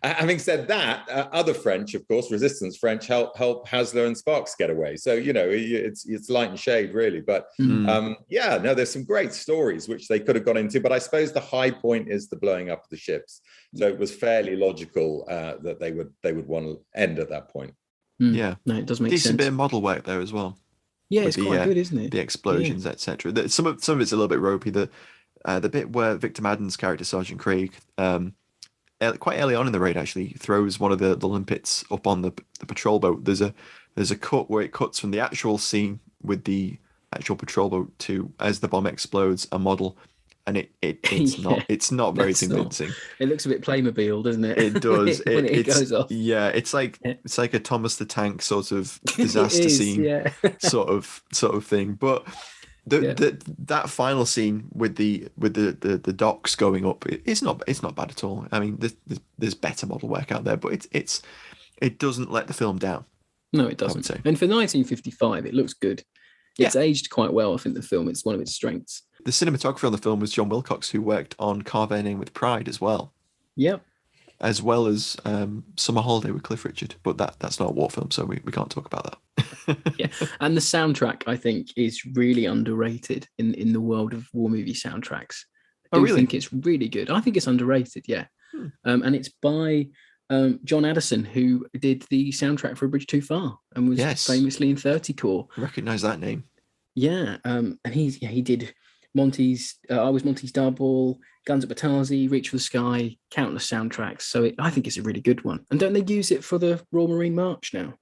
having said that, other French, of course, resistance French help Hassler and Sparks get away. So, it's light and shade, really. But there's some great stories which they could have gone into. But I suppose the high point is the blowing up of the ships. So it was fairly logical that they would want to end at that point. Yeah. No, it does make decent sense. Bit of model work there as well. Yeah, it's quite good, isn't it? The explosions, etc. Some of it's a little bit ropey. The bit where Victor Madden's character, Sergeant Craig, quite early on in the raid, actually throws one of the limpets up on the patrol boat. There's a cut where it cuts from the actual scene with the actual patrol boat to, as the bomb explodes, a model, and it's not very convincing. It looks a bit Playmobil, doesn't it? It does. when it goes off. Yeah, it's like a Thomas the Tank sort of disaster scene, sort of thing. But that final scene with the docks going up, it's not bad at all. I mean, there's better model work out there, but it doesn't let the film down. No, it doesn't. And for 1955, it looks good. It's aged quite well. I think the film, it's one of its strengths. The cinematographer on the film was John Wilcox, who worked on Carve Our Name with Pride as well. Yep. As well as Summer Holiday with Cliff Richard, but that's not a war film, so we can't talk about that. Yeah, and the soundtrack, I think, is really underrated in the world of war movie soundtracks. I think it's really good. I think it's underrated, yeah. And it's by John Addison, who did the soundtrack for A Bridge Too Far and was famously in 30 Corps. I recognise that name. Yeah, and he did Monty's I Was Monty's Double, Guns at Batazi, Reach for the Sky, countless soundtracks. So I think it's a really good one. And don't they use it for the Royal Marine March now?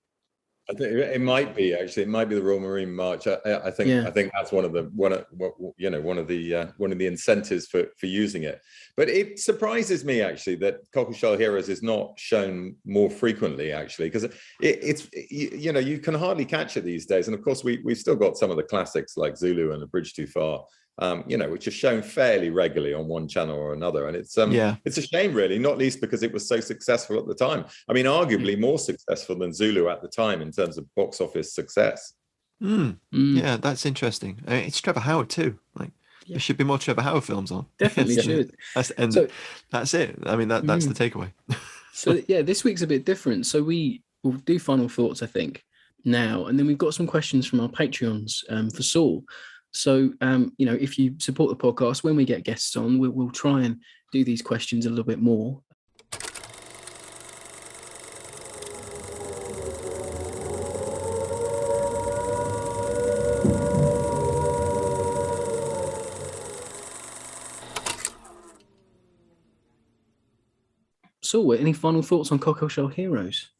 I think it might be, actually. It might be the Royal Marine March. I think that's one of the incentives for using it. But it surprises me, actually, that Cockleshell Heroes is not shown more frequently, actually, because it's you can hardly catch it these days. And of course, we've still got some of the classics like Zulu and A Bridge Too Far, which are shown fairly regularly on one channel or another. And it's a shame, really, not least because it was so successful at the time. I mean, arguably more successful than Zulu at the time in terms of box office success. Yeah, that's interesting. I mean, it's Trevor Howard too. There should be more Trevor Howard films on. Definitely should. That's it. I mean, that's the takeaway. So this week's a bit different. So we will do final thoughts, I think, now, and then we've got some questions from our Patreons for Saul. So, if you support the podcast, when we get guests on, we'll try and do these questions a little bit more. So, any final thoughts on Cockleshell Heroes?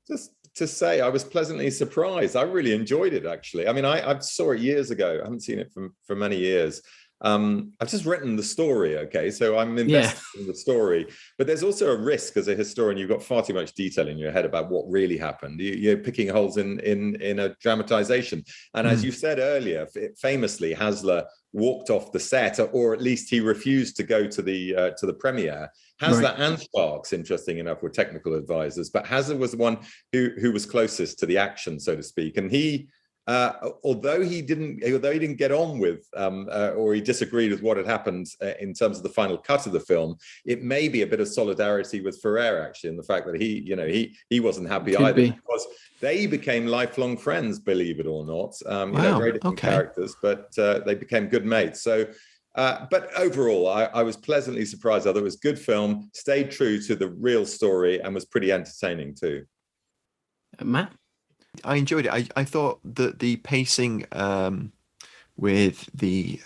Just to say, I was pleasantly surprised. I really enjoyed it, actually. I mean, I saw it years ago. I haven't seen it for many years. I've just written the story, okay? So I'm invested in the story. But there's also a risk as a historian. You've got far too much detail in your head about what really happened. You're picking holes in a dramatization. And as you said earlier, famously, Hassler walked off the set, or at least he refused to go to the premiere. Hassler and Sparks, interesting enough, were technical advisors, but Hassler was the one who was closest to the action, so to speak. And he although he didn't get on with or he disagreed with what had happened in terms of the final cut of the film, it may be a bit of solidarity with Ferrer actually, in the fact that he wasn't happy either, because they became lifelong friends, believe it or not. Very different characters, but they became good mates. So but overall, I was pleasantly surprised. I thought it was a good film, stayed true to the real story, and was pretty entertaining too. Matt? I enjoyed it. I thought that the pacing with the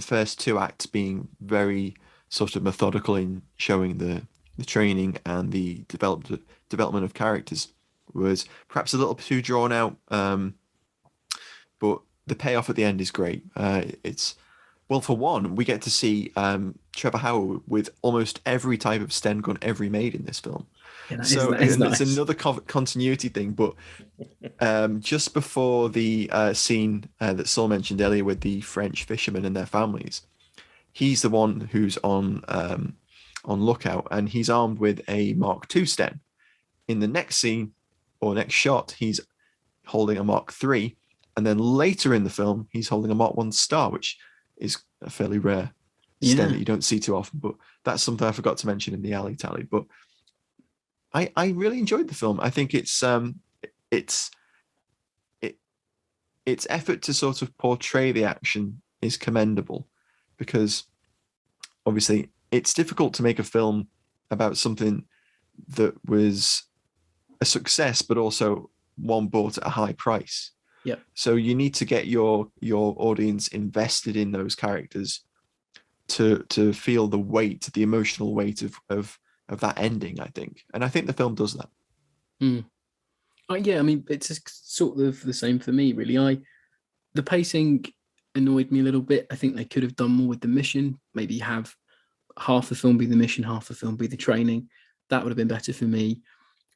first two acts being very sort of methodical in showing the training and the development of characters was perhaps a little too drawn out. But the payoff at the end is great. Well, for one, we get to see Trevor Howard with almost every type of Sten gun ever made in this film. Yeah, so nice. It's another continuity thing. But just before the scene that Saul mentioned earlier with the French fishermen and their families, he's the one who's on lookout, and he's armed with a Mark II Sten. In the next scene or next shot, he's holding a Mark III, and then later in the film, he's holding a Mark I Star, which is a fairly rare Sten that you don't see too often. But that's something I forgot to mention in the alley tally. But I really enjoyed the film. I think its effort to sort of portray the action is commendable, because obviously it's difficult to make a film about something that was a success, but also one bought at a high price. Yeah. So you need to get your audience invested in those characters to feel the weight, the emotional weight of that ending, I think. And I think the film does that. Yeah, I mean, it's sort of the same for me, really. The pacing annoyed me a little bit. I think they could have done more with the mission. Maybe have half the film be the mission, half the film be the training. That would have been better for me.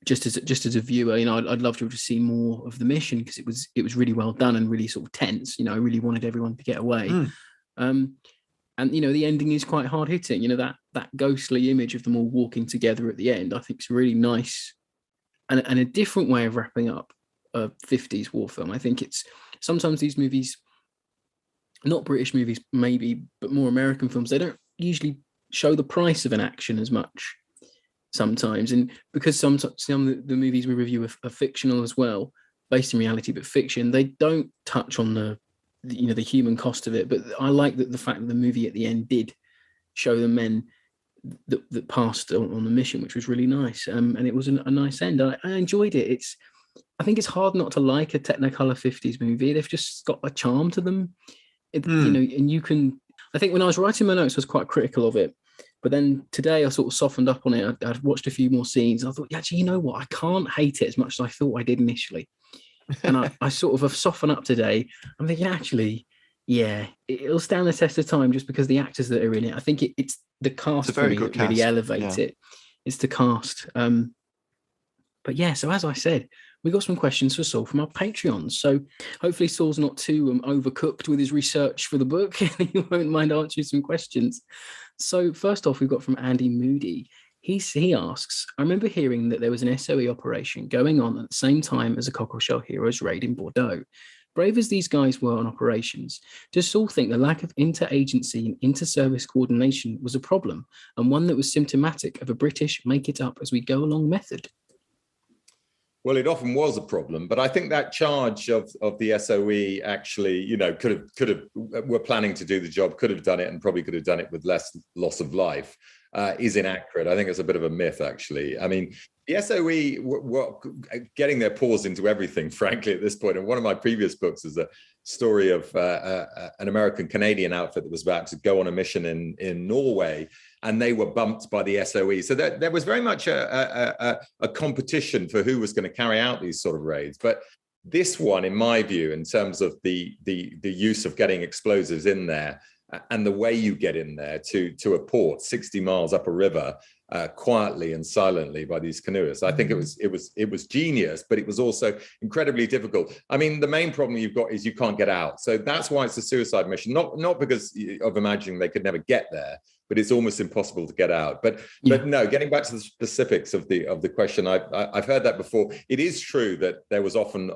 Just as a viewer, I'd love to have seen more of the mission, because it was really well done and really sort of tense. I really wanted everyone to get away. And the ending is quite hard hitting. That ghostly image of them all walking together at the end, I think, is really nice, and a different way of wrapping up a 50s war film. I think it's sometimes these movies, not British movies maybe, but more American films, they don't usually show the price of an action as much sometimes, and because some of the movies we review are fictional as well, based in reality but fiction, they don't touch on the human cost of it. But I like the fact that the movie at the end did show the men that passed on the mission, which was really nice, and it was a nice end. I enjoyed it. I think it's hard not to like a Technicolor 50s movie. They've just got a charm to them, and you can. I think when I was writing my notes, I was quite critical of it, but then today I sort of softened up on it. I'd watched a few more scenes, and I thought, actually, you know what? I can't hate it as much as I thought I did initially. And I sort of have softened up today. I'm thinking, actually, yeah, it'll stand the test of time just because the actors that are in it. I think it's the cast for me that really elevates it. It's the cast. But yeah, so as I said, we got some questions for Saul from our Patreons. So hopefully Saul's not too overcooked with his research for the book. He won't mind answering some questions. So first off, we've got from Andy Moody. He asks, I remember hearing that there was an SOE operation going on at the same time as a Cockleshell Heroes raid in Bordeaux. Brave as these guys were on operations, does Saul think the lack of inter-agency and inter-service coordination was a problem, and one that was symptomatic of a British make-it-up-as-we-go-along method? Well, it often was a problem, but I think that charge of the SOE actually, were planning to do the job, could have done it, and probably could have done it with less loss of life, is inaccurate. I think it's a bit of a myth, actually. I mean, the SOE were getting their paws into everything, frankly, at this point. And one of my previous books is a story of an American-Canadian outfit that was about to go on a mission in Norway, and they were bumped by the SOE. So there was very much a competition for who was going to carry out these sort of raids. But this one, in my view, in terms of the use of getting explosives in there and the way you get in there to a port 60 miles up a river quietly and silently by these canoeists, I think it was genius, but it was also incredibly difficult. I mean, the main problem you've got is you can't get out. So that's why it's a suicide mission, not because of imagining they could never get there, but it's almost impossible to get out. But no, getting back to the specifics of the question, I've heard that before. It is true that there was often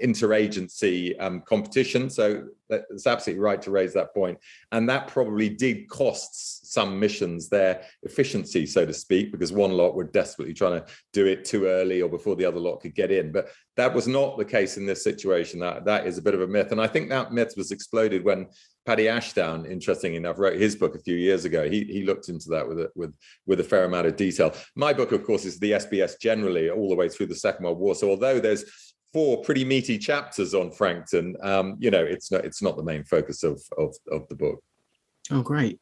interagency competition, so it's absolutely right to raise that point, and that probably did cost some missions their efficiency, so to speak, because one lot were desperately trying to do it too early or before the other lot could get in. But that was not the case in this situation. That is a bit of a myth, and I think that myth was exploded when Paddy Ashdown, interestingly enough, wrote his book a few years ago. He looked into that with a fair amount of detail. My book, of course, is the SBS generally all the way through the Second World War. So although there's 4 pretty meaty chapters on Frankton, it's not the main focus of the book. Oh, great.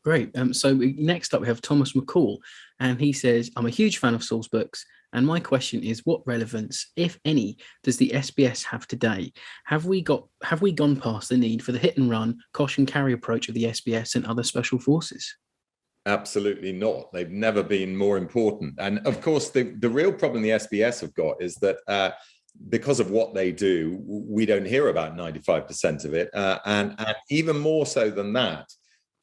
So next up, we have Thomas McCall, and he says, I'm a huge fan of Saul's books, and my question is, what relevance, if any, does the SBS have today? Have we gone past the need for the hit and run, cosh and carry approach of the SBS and other special forces? Absolutely not. They've never been more important. And of course, the real problem the SBS have got is that because of what they do, we don't hear about 95% of it. And even more so than that,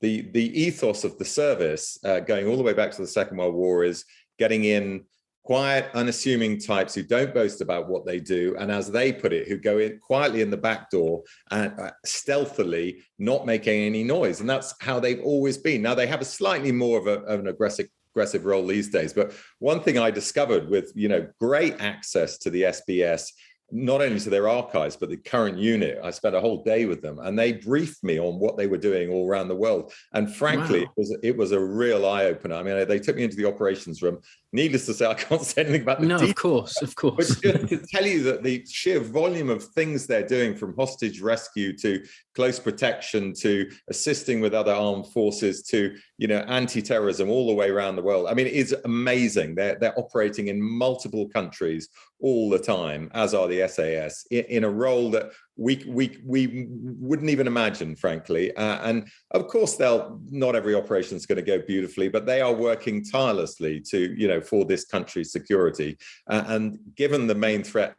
the ethos of the service, going all the way back to the Second World War, is getting in quiet, unassuming types who don't boast about what they do, and as they put it, who go in quietly in the back door and stealthily, not making any noise. And that's how they've always been. Now, they have a slightly more of an aggressive role these days. But one thing I discovered with, great access to the SBS, not only to their archives, but the current unit, I spent a whole day with them, and they briefed me on what they were doing all around the world. And frankly, wow. it was a real eye opener. I mean, they took me into the operations room. Needless to say, I can't say anything about the details. Of course. But just to tell you that the sheer volume of things they're doing, from hostage rescue to close protection to assisting with other armed forces to, anti-terrorism all the way around the world. I mean, it's amazing. They're operating in multiple countries all the time, as are the SAS, in a role that we wouldn't even imagine, frankly. And of course, not every operation is going to go beautifully, but they are working tirelessly to, for this country's security. And given the main threat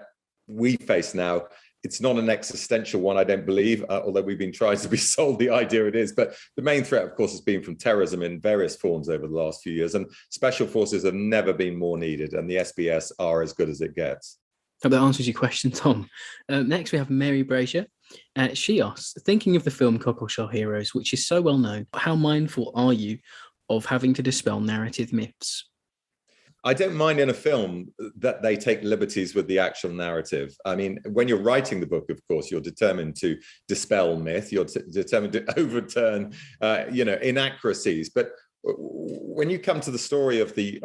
we face now, it's not an existential one, I don't believe, although we've been trying to be sold the idea it is. But the main threat, of course, has been from terrorism in various forms over the last few years. And special forces have never been more needed. And the SBS are as good as it gets. Hope that answers your question, Tom. Next, we have Mary Brazier. She asks, thinking of the film Cockleshell Heroes, which is so well known, how mindful are you of having to dispel narrative myths? I don't mind in a film that they take liberties with the actual narrative. I mean, when you're writing the book, of course, you're determined to dispel myth. You're determined to overturn, inaccuracies. But when you come to the story of the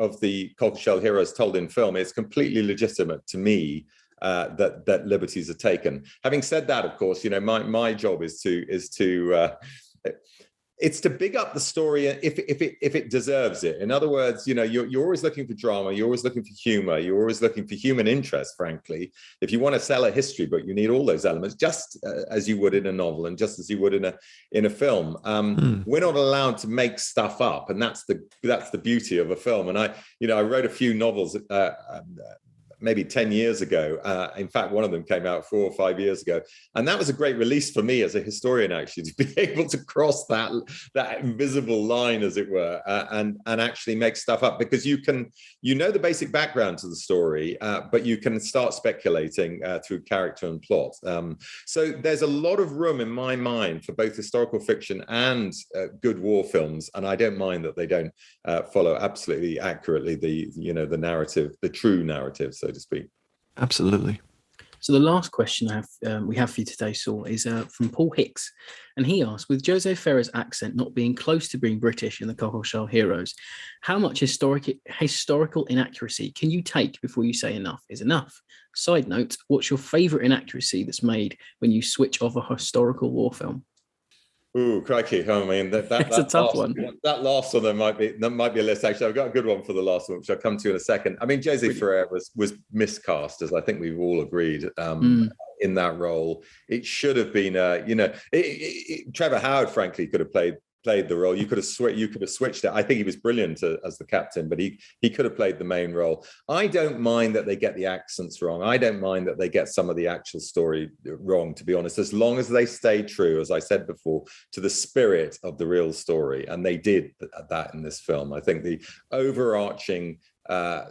Cockleshell Heroes told in film, it's completely legitimate to me that liberties are taken. Having said that, of course, my job is to it's to big up the story if it deserves it. In other words, you're always looking for drama, you're always looking for humor, you're always looking for human interest, frankly. If you want to sell a history book, you need all those elements, just as you would in a novel and just as you would in a film. We're not allowed to make stuff up, and that's the beauty of a film. And I wrote a few novels maybe 10 years ago. In fact, one of them came out 4 or 5 years ago. And that was a great release for me as a historian, actually, to be able to cross that invisible line, as it were, and actually make stuff up, because you know the basic background to the story, but you can start speculating through character and plot. So there's a lot of room in my mind for both historical fiction and good war films. And I don't mind that they don't follow absolutely accurately the narrative, the true narrative, so to speak. Absolutely. So the last question we have for you today, Saul, is from Paul Hicks. And he asks, with Jose Ferrer's accent not being close to being British in the Cockleshell Heroes, how much historical inaccuracy can you take before you say enough is enough? Side note, what's your favourite inaccuracy that's made when you switch off a historical war film? Ooh, crikey! I mean, that's a tough one. That last one, there might be a list. Actually, I've got a good one for the last one, which I'll come to in a second. I mean, Jose Ferrer was miscast, as I think we've all agreed, in that role. It should have been, Trevor Howard, frankly, could have played played the role. You could have switched it. I think he was brilliant as the captain, but he could have played the main role. I don't mind that they get the accents wrong. I don't mind that they get some of the actual story wrong, to be honest, as long as they stay true, as I said before, to the spirit of the real story. And they did that in this film. I think the overarching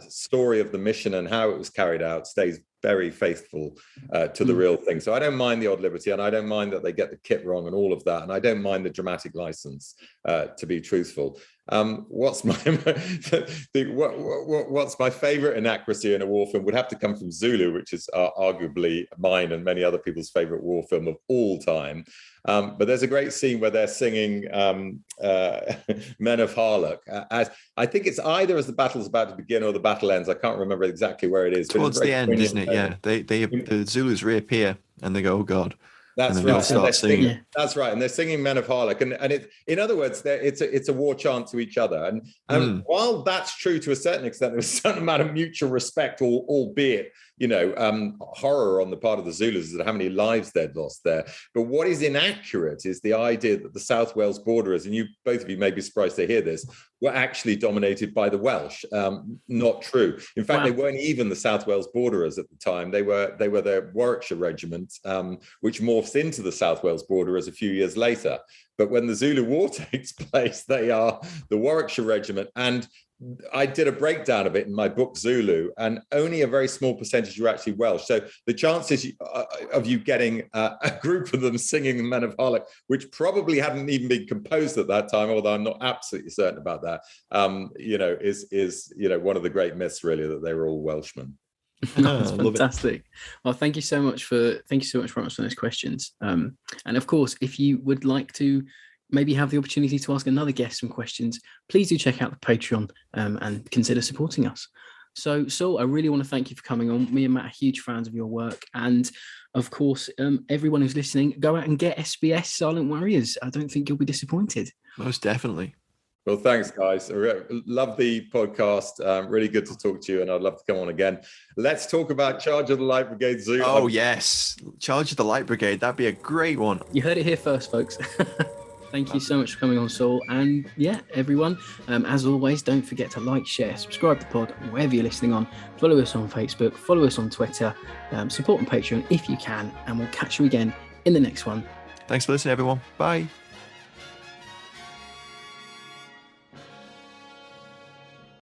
story of the mission and how it was carried out stays very faithful to the real thing. So I don't mind the odd liberty, and I don't mind that they get the kit wrong and all of that, and I don't mind the dramatic license, to be truthful. What's my favorite inaccuracy in a war film would have to come from Zulu, which is arguably mine and many other people's favorite war film of all time. But there's a great scene where they're singing Men of Harlech. As I think it's either as the battle's about to begin or the battle ends. I can't remember exactly where it is. Towards the end, isn't it? Yeah, the Zulus reappear and they go, "Oh God." That's right. Start singing. That's right, and they're singing "Men of Harlech," and it, in other words, it's a war chant to each other. And while that's true to a certain extent, there's a certain amount of mutual respect, albeit horror on the part of the Zulus is how many lives they'd lost there. But what is inaccurate is the idea that the South Wales borderers, and both of you may be surprised to hear this, were actually dominated by the Welsh. Not true. In fact, They weren't even the South Wales borderers at the time. They were the Warwickshire Regiment, which morphs into the South Wales borderers a few years later. But when the Zulu War takes place, they are the Warwickshire Regiment. And I did a breakdown of it in my book Zulu, and only a very small percentage were actually Welsh. So the chances of you getting a group of them singing Men of Harlech, which probably hadn't even been composed at that time, although I'm not absolutely certain about that, is one of the great myths, really, that they were all Welshmen. That's fantastic. Well, thank you so much for answering those questions. And of course, if you would like to maybe have the opportunity to ask another guest some questions, please do check out the Patreon and consider supporting us. So, Saul, I really want to thank you for coming on. Me and Matt are huge fans of your work. And of course, everyone who's listening, go out and get SBS Silent Warriors. I don't think you'll be disappointed. Most definitely. Well, thanks, guys. Love the podcast. Really good to talk to you, and I'd love to come on again. Let's talk about Charge of the Light Brigade Zoo. Oh, yes. Charge of the Light Brigade. That'd be a great one. You heard it here first, folks. Thank you so much for coming on, Saul. And yeah, everyone, as always, don't forget to like, share, subscribe to the pod wherever you're listening on. Follow us on Facebook, follow us on Twitter, support on Patreon if you can, and we'll catch you again in the next one. Thanks for listening, everyone. Bye.